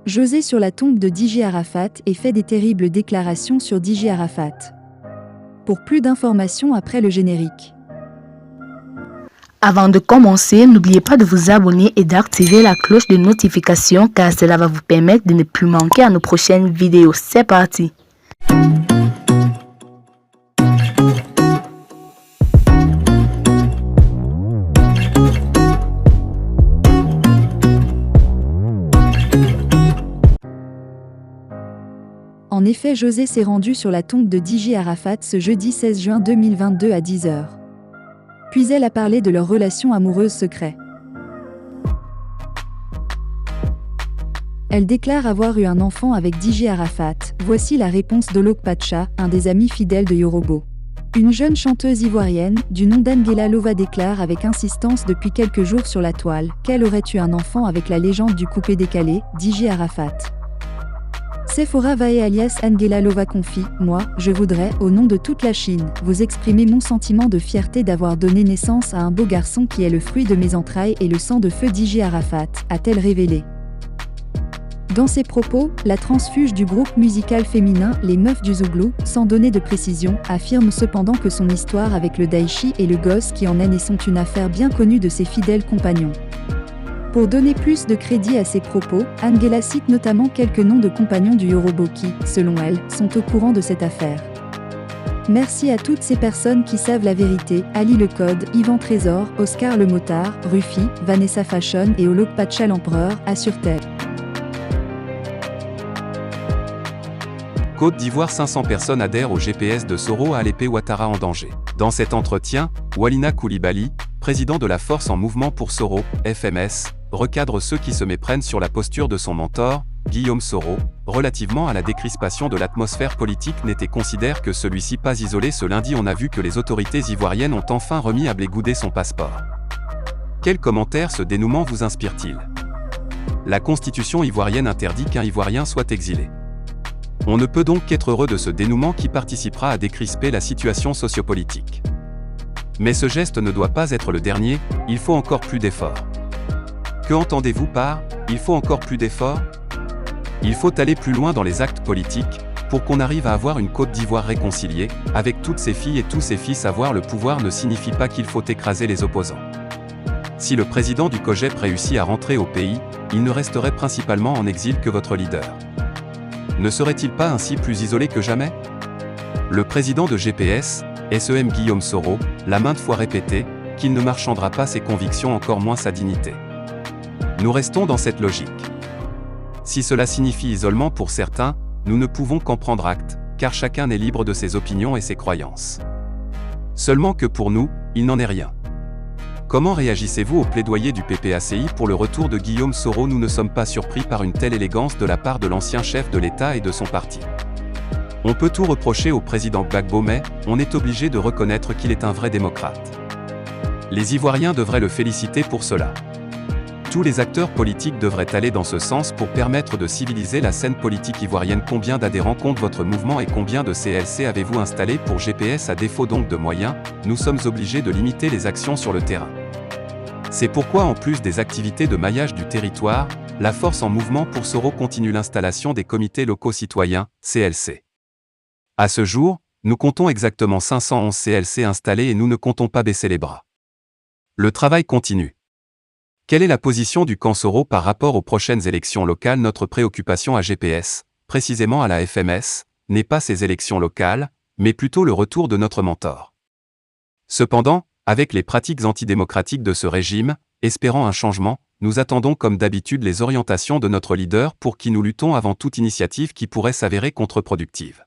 José sur la tombe de DJ Arafat et fait des terribles déclarations sur DJ Arafat. Pour plus d'informations après le générique. Avant de commencer, n'oubliez pas de vous abonner et d'activer la cloche de notification car cela va vous permettre de ne plus manquer à nos prochaines vidéos. C'est parti! En effet, José s'est rendu sur la tombe de DJ Arafat ce jeudi 16 juin 2022 à 10h. Puis elle a parlé de leur relation amoureuse secrète. Elle déclare avoir eu un enfant avec DJ Arafat. Voici la réponse d'Olok Pacha, un des amis fidèles de Yorobo. Une jeune chanteuse ivoirienne, du nom d'Angela Lova, déclare avec insistance depuis quelques jours sur la toile qu'elle aurait eu un enfant avec la légende du coupé-décalé, DJ Arafat. Sephora Vae alias Angela Lova confie « Moi, je voudrais, au nom de toute la Chine, vous exprimer mon sentiment de fierté d'avoir donné naissance à un beau garçon qui est le fruit de mes entrailles et le sang de feu DJ Arafat », a-t-elle révélé. Dans ses propos, la transfuge du groupe musical féminin Les Meufs du Zouglou, sans donner de précision, affirme cependant que son histoire avec le Daichi et le gosse qui en est né sont une affaire bien connue de ses fidèles compagnons. Pour donner plus de crédit à ses propos, Angela cite notamment quelques noms de compagnons du Yorobo qui, selon elle, sont au courant de cette affaire. Merci à toutes ces personnes qui savent la vérité, Ali Le Code, Yvan Trésor, Oscar Le Motard, Ruffy, Vanessa Fashion et Olok Pacha l'Empereur, assure-t-elle. Côte d'Ivoire, 500 personnes adhèrent au GPS de Soro à l'épée Ouattara en danger. Dans cet entretien, Walina Koulibaly, président de la Force en Mouvement pour Soro, FMS, recadre ceux qui se méprennent sur la posture de son mentor, Guillaume Soro, relativement à la décrispation de l'atmosphère politique et considère que celui-ci pas isolé. Ce lundi, on a vu que les autorités ivoiriennes ont enfin remis à Blé Goudé son passeport. Quel commentaire ce dénouement vous inspire-t-il? La constitution ivoirienne interdit qu'un Ivoirien soit exilé. On ne peut donc qu'être heureux de ce dénouement qui participera à décrisper la situation sociopolitique. Mais ce geste ne doit pas être le dernier, il faut encore plus d'efforts. Que entendez-vous par « il faut encore plus d'efforts » ? Il faut aller plus loin dans les actes politiques, pour qu'on arrive à avoir une Côte d'Ivoire réconciliée, avec toutes ses filles et tous ses fils. Avoir le pouvoir ne signifie pas qu'il faut écraser les opposants. Si le président du COGEP réussit à rentrer au pays, il ne resterait principalement en exil que votre leader. Ne serait-il pas ainsi plus isolé que jamais? Le président de GPS, SEM Guillaume Soro, l'a maintes fois répété, qu'il ne marchandera pas ses convictions, encore moins sa dignité. Nous restons dans cette logique. Si cela signifie isolement pour certains, nous ne pouvons qu'en prendre acte, car chacun est libre de ses opinions et ses croyances. Seulement que pour nous, il n'en est rien. Comment réagissez-vous au plaidoyer du PPACI pour le retour de Guillaume Soro? Nous ne sommes pas surpris par une telle élégance de la part de l'ancien chef de l'État et de son parti. On peut tout reprocher au président Gbagbo, mais on est obligé de reconnaître qu'il est un vrai démocrate. Les Ivoiriens devraient le féliciter pour cela. Tous les acteurs politiques devraient aller dans ce sens pour permettre de civiliser la scène politique ivoirienne. Combien d'adhérents compte votre mouvement et combien de CLC avez-vous installé pour GPS? À défaut donc de moyens, nous sommes obligés de limiter les actions sur le terrain. C'est pourquoi, en plus des activités de maillage du territoire, la Force en Mouvement pour Soro continue l'installation des comités locaux citoyens, CLC. À ce jour, nous comptons exactement 511 CLC installés et nous ne comptons pas baisser les bras. Le travail continue. Quelle est la position du camp Soro par rapport aux prochaines élections locales? Notre préoccupation à GPS, précisément à la FMS, n'est pas ces élections locales, mais plutôt le retour de notre mentor. Cependant, avec les pratiques antidémocratiques de ce régime, espérant un changement, nous attendons comme d'habitude les orientations de notre leader pour qui nous luttons avant toute initiative qui pourrait s'avérer contre-productive.